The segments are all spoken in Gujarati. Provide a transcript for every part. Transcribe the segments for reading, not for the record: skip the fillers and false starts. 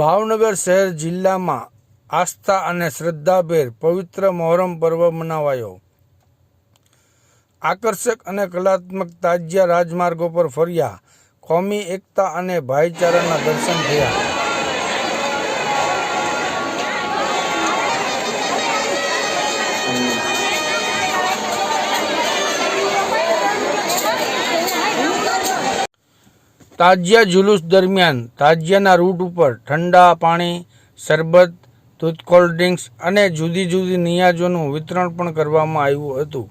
ભાવનગર શહેર જિલ્લામાં આસ્થા અને શ્રદ્ધાભેર પવિત્ર મહોરમ પર્વ મનાવાયો। આકર્ષક અને કલાત્મક તાજિયા રાજમાર્ગો પર ફર્યા। કોમી એકતા અને ભાઈચારાના દર્શન થયા। તાજિયા જુલુસ દરમિયાન તાજિયાના રૂટ ઉપર ઠંડા પાણી, શરબત, દૂધ, કોલ્ડ ડ્રિંક્સ અને જુદી જુદી નિયાજોનું વિતરણ પણ કરવામાં આવ્યું હતું।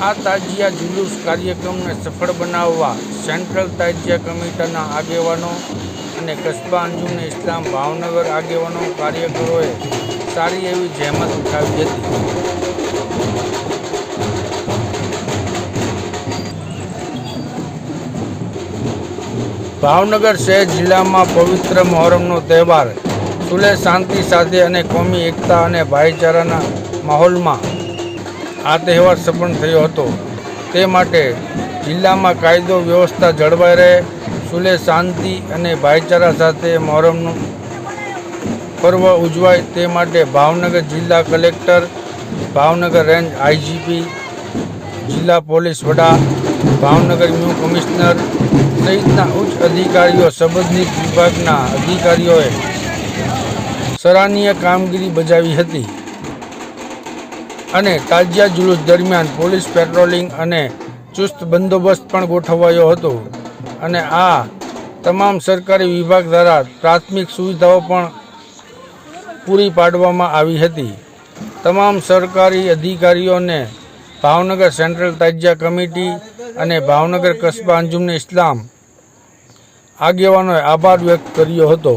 આ તાજિયા જુલુસ કાર્યક્રમને સફળ બનાવવા સેન્ટ્રલ તાજિયા કમિટીના આગેવાનો અને કસ્બા અંજુમને ઇસ્લામ ભાવનગર આગેવાનો કાર્યકરોએ સારી એવી જહેમત ઉઠાવી હતી। ભાવનગર શહેર જિલ્લામાં પવિત્ર મહોરમનો તહેવાર સુલેહ શાંતિ સાથે અને કોમી એકતા અને ભાઈચારાના માહોલમાં આ તહેવાર સંપન્ન થયો હતો। તે માટે જિલ્લામાં કાયદો વ્યવસ્થા જળવાઈ રહે, સુલેહ શાંતિ અને ભાઈચારા સાથે મોહરમનું પર્વ ઉજવાય તે માટે ભાવનગર જિલ્લા કલેક્ટર, ભાવનગર રેન્જ આઈજીપી, જિલ્લા પોલીસ વડા, ભાવનગર ન્યૂ કમિશનર સહિતના ઉચ્ચ અધિકારીઓ, સંબંધિત વિભાગના અધિકારીઓએ સરાહનીય કામગીરી બજાવી હતી અને તાજિયા જુલુસ દરમિયાન પોલીસ પેટ્રોલિંગ અને ચુસ્ત બંદોબસ્ત પણ ગોઠવાયો હતો અને આ તમામ સરકારી વિભાગ દ્વારા પ્રાથમિક સુવિધાઓ પણ પૂરી પાડવામાં આવી હતી। તમામ સરકારી અધિકારીઓને ભાવનગર સેન્ટ્રલ તાજિયા કમિટી અને ભાવનગર કસ્બા અંજુમને ઇસ્લામ આગેવાનોએ આભાર વ્યક્ત કર્યો હતો।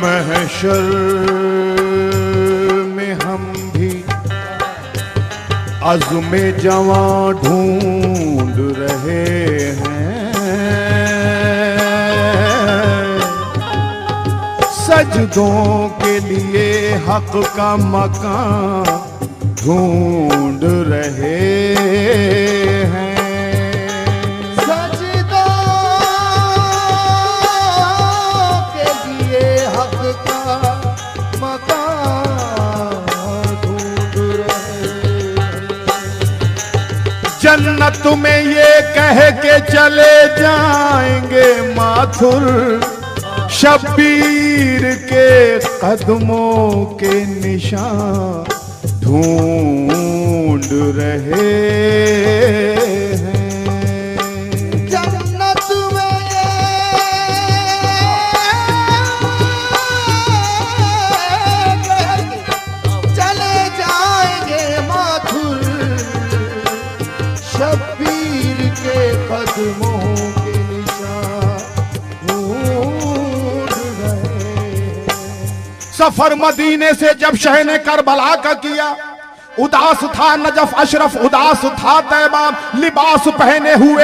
महशर में हम भी अज़्म जवां ढूंढ रहे हैं, सजदों के लिए हक का मकान ढूंढ रहे हैं। जन्नत में ये कह के चले जाएंगे माथुर, शब्बीर के कदमों के निशान ढूंढ रहे हैं। जन्नत में ये चले जाएंगे माथुर, शब्बीर के कदमों के निशान ढूंढ रहे। सफर मदीने से जब शह ने करबला का किया, उदास था नजफ अशरफ, उदास था तैयबा, लिबास पहने हुए